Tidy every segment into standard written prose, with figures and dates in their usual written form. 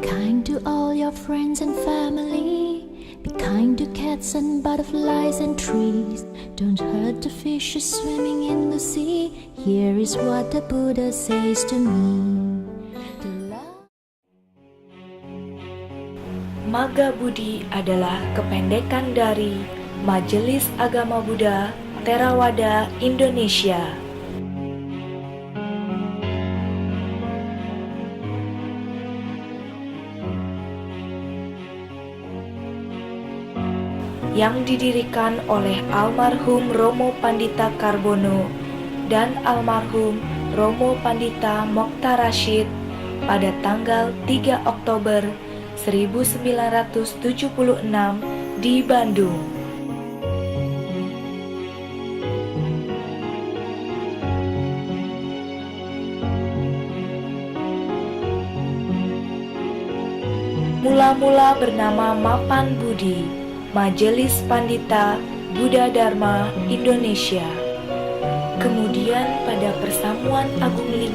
kind to all your friends and family. Be kind to cats and butterflies and trees. Don't hurt the fishes swimming in the sea. Here is what the Buddha says to me. Magga Buddhi adalah kependekan dari Majelis Agama Buddha Theravada Indonesia. Yang didirikan oleh almarhum Romo Pandita Karbono dan almarhum Romo Pandita Mokhtar Rashid pada tanggal 3 Oktober 1976 di Bandung. Mula-mula bernama Mapan Budi, Majelis Pandita Buddha Dharma Indonesia. Kemudian pada Persamuan Agung V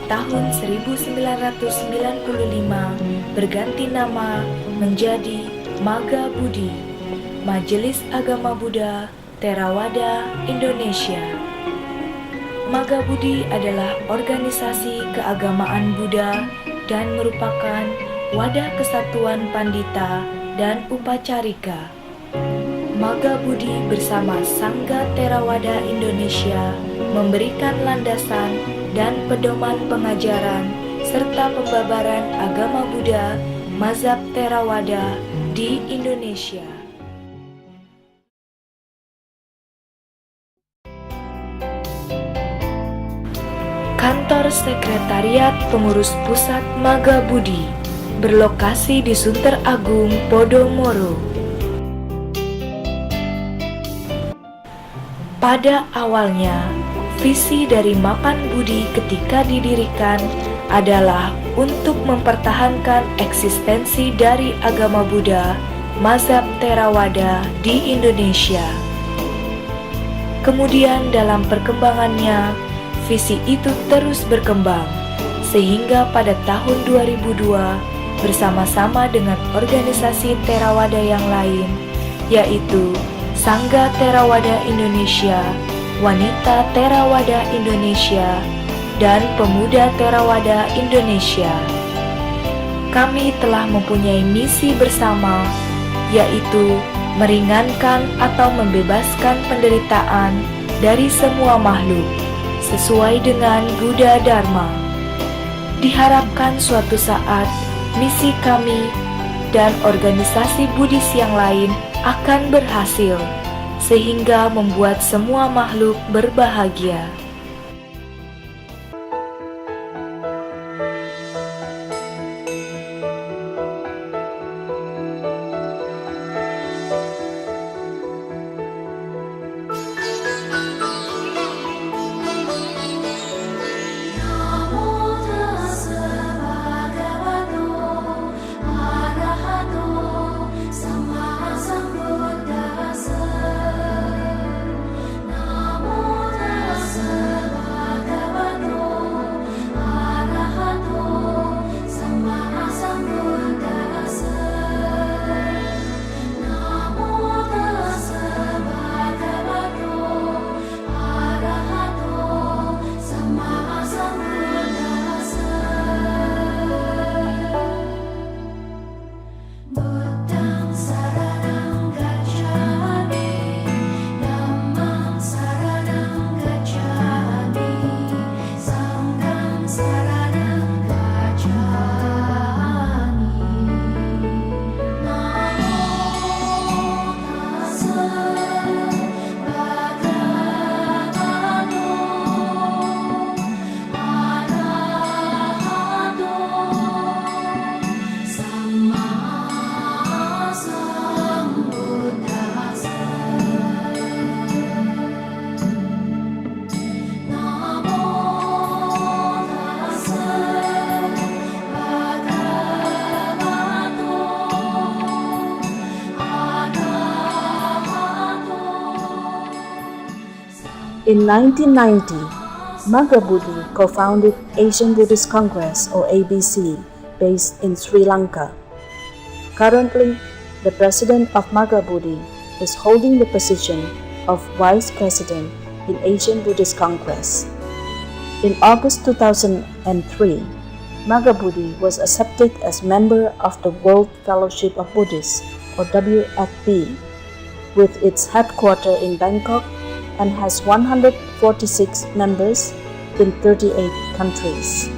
tahun 1995 berganti nama menjadi Magga Buddhi, Majelis Agama Buddha Theravada Indonesia. Magga Buddhi adalah organisasi keagamaan Buddha dan merupakan wadah kesatuan pandita dan upacarika. Magga Buddhi bersama Sangga Theravada Indonesia memberikan landasan dan pedoman pengajaran serta pembabaran agama Buddha mazhab Theravada di Indonesia. Kantor Sekretariat Pengurus Pusat Magga Buddhi berlokasi di Sunter Agung, Podomoro. Pada awalnya, visi dari Mapan Budi ketika didirikan adalah untuk mempertahankan eksistensi dari agama Buddha mazhab Theravada di Indonesia. Kemudian dalam perkembangannya, visi itu terus berkembang, sehingga pada tahun 2002 bersama-sama dengan organisasi Theravada yang lain, yaitu Sangga Theravada Indonesia, Wanita Theravada Indonesia, dan Pemuda Theravada Indonesia. Kami telah mempunyai misi bersama, yaitu meringankan atau membebaskan penderitaan dari semua makhluk, sesuai dengan Buddha Dharma. Diharapkan suatu saat, misi kami dan organisasi Buddhis yang lain akan berhasil, sehingga membuat semua makhluk berbahagia. In 1990, Magga Buddhi co-founded Asian Buddhist Congress or ABC based in Sri Lanka. Currently, the president of Maghabudhi is holding the position of vice president in Asian Buddhist Congress. In August 2003, Maghabudhi was accepted as member of the World Fellowship of Buddhists, or WFB, with its headquarters in Bangkok and has 146 members in 38 countries.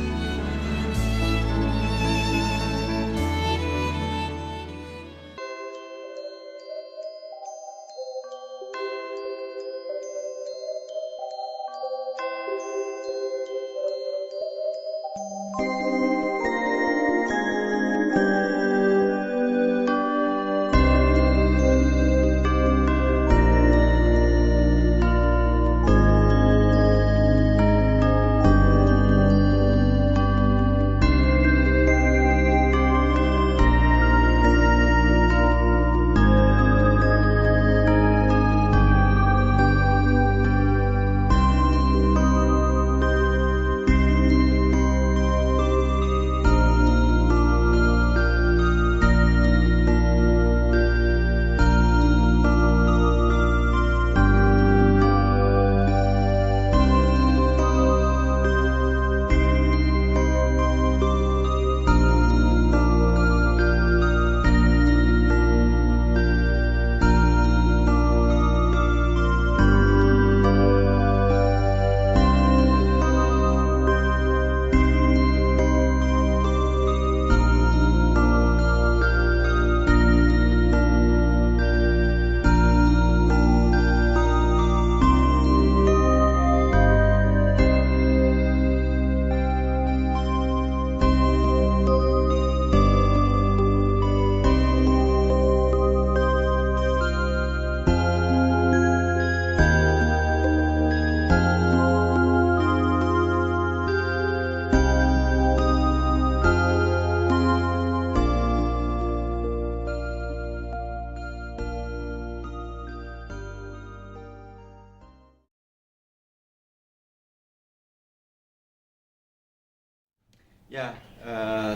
Ya,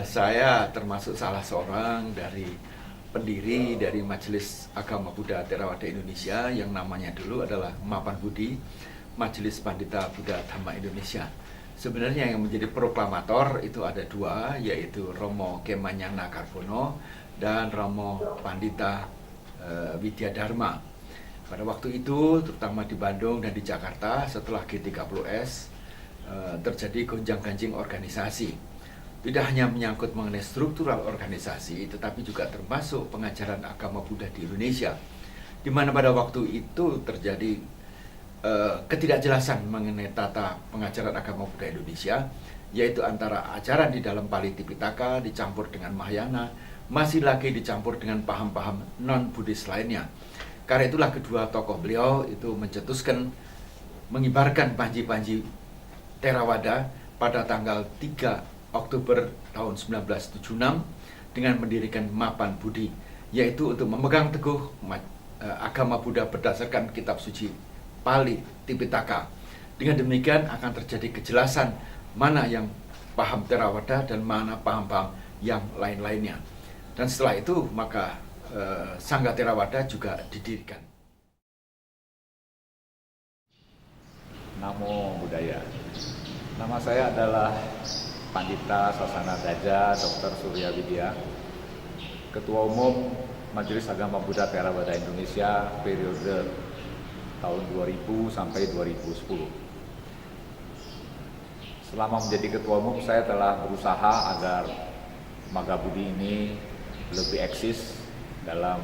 saya termasuk salah seorang dari pendiri dari Majelis Agama Buddha Theravada Indonesia yang namanya dulu adalah Mapan Budi, Majelis Pandita Buddha Dhamma Indonesia. Sebenarnya yang menjadi proklamator itu ada dua, yaitu Romo Kemanyana Karbono dan Romo Pandita Widya Dharma. Pada waktu itu, terutama di Bandung dan di Jakarta, setelah G30S, terjadi gonjang-ganjing organisasi. Tidak hanya menyangkut mengenai struktural organisasi, tetapi juga termasuk pengajaran agama Buddha di Indonesia, di mana pada waktu itu terjadi ketidakjelasan mengenai tata pengajaran agama Buddha Indonesia, yaitu antara ajaran di dalam Pali Tipitaka dicampur dengan Mahayana, masih lagi dicampur dengan paham-paham non-Buddhis lainnya. Karena itulah kedua tokoh beliau itu mencetuskan mengibarkan panji-panji Theravada pada tanggal 3 Oktober tahun 1976 dengan mendirikan Mapan Budi, yaitu untuk memegang teguh agama Buddha berdasarkan kitab suci Pali Tipitaka. Dengan demikian akan terjadi kejelasan mana yang paham Theravada dan mana paham-paham yang lain-lainnya. Dan setelah itu maka Sangha Theravada juga didirikan. Namo Buddhaya. Nama saya adalah Pandita Sasana Daja Dr. Surya Widya, Ketua Umum Majelis Agama Buddha Theravada Indonesia periode tahun 2000 sampai 2010. Selama menjadi Ketua Umum, saya telah berusaha agar Maghabudhi ini lebih eksis dalam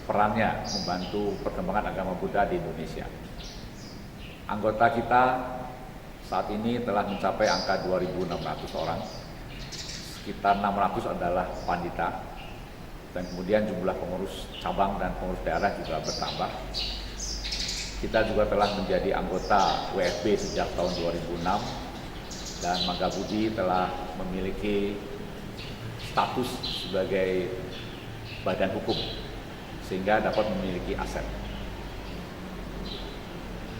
perannya membantu perkembangan agama Buddha di Indonesia. Anggota kita saat ini telah mencapai angka 2.600 orang, sekitar 600 adalah pandita, dan kemudian jumlah pengurus cabang dan pengurus daerah juga bertambah. Kita juga telah menjadi anggota WFB sejak tahun 2006, dan Maghabudhi telah memiliki status sebagai badan hukum, sehingga dapat memiliki aset.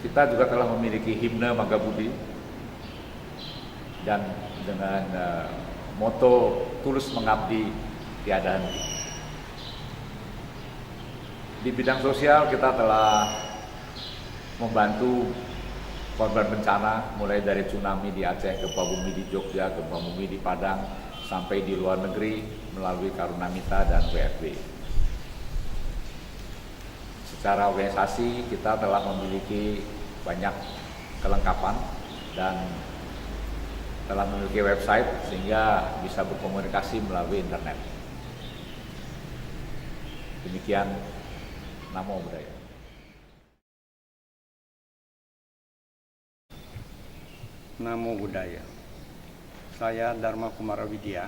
Kita juga telah memiliki himne Maghabudhi, dan dengan moto tulus mengabdi tiada henti. Di bidang sosial kita telah membantu korban bencana mulai dari tsunami di Aceh, gempa bumi di Jogja, gempa bumi di Padang, sampai di luar negeri melalui Karunamita dan WFB. Secara organisasi kita telah memiliki banyak kelengkapan dan telah memiliki website sehingga bisa berkomunikasi melalui internet. Demikian Namo Buddhaya. Namo Buddhaya. Saya Dharma Kumara Widya,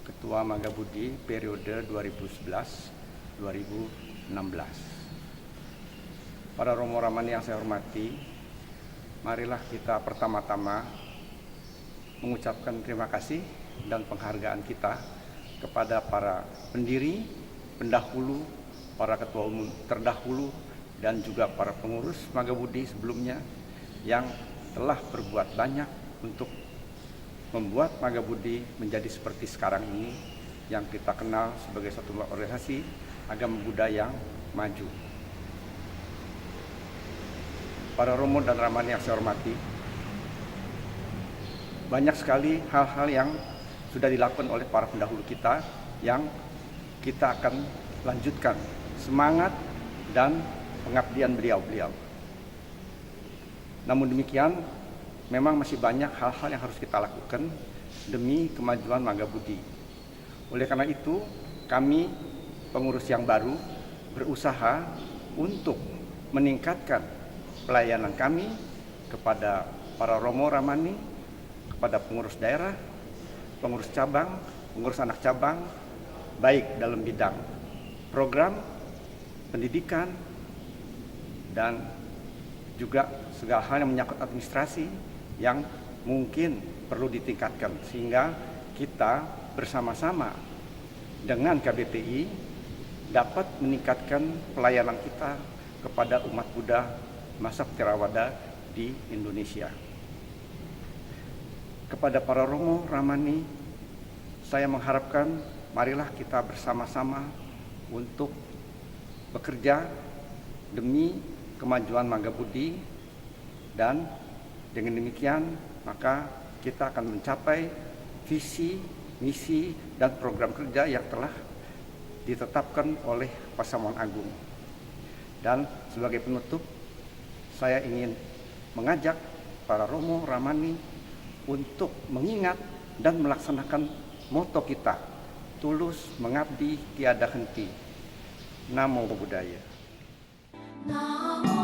Ketua Magabudi periode 2011-2016. Para Romo Ramani yang saya hormati, marilah kita pertama-tama mengucapkan terima kasih dan penghargaan kita kepada para pendiri, pendahulu, para ketua umum terdahulu, dan juga para pengurus Magabudi sebelumnya yang telah berbuat banyak untuk membuat Magabudi menjadi seperti sekarang ini yang kita kenal sebagai satu organisasi agama Buddha yang maju. Para Romo dan Ramani yang saya hormati, banyak sekali hal-hal yang sudah dilakukan oleh para pendahulu kita yang kita akan lanjutkan semangat dan pengabdian beliau-beliau. Namun demikian, memang masih banyak hal-hal yang harus kita lakukan demi kemajuan Magabudi. Oleh karena itu, kami pengurus yang baru berusaha untuk meningkatkan pelayanan kami kepada para Romo Ramani, kepada pengurus daerah, pengurus cabang, pengurus anak cabang, baik dalam bidang program, pendidikan, dan juga segala hal yang menyangkut administrasi yang mungkin perlu ditingkatkan, sehingga kita bersama-sama dengan KBTI dapat meningkatkan pelayanan kita kepada umat Buddha masa Theravada di Indonesia. Kepada para Romo Ramani, saya mengharapkan marilah kita bersama-sama untuk bekerja demi kemajuan Magabudi, dan dengan demikian maka kita akan mencapai visi, misi, dan program kerja yang telah ditetapkan oleh Pasaman Agung. Dan sebagai penutup, saya ingin mengajak para Romo Ramani untuk mengingat dan melaksanakan moto kita, tulus mengabdi tiada henti. Namo Buddhaya. Namo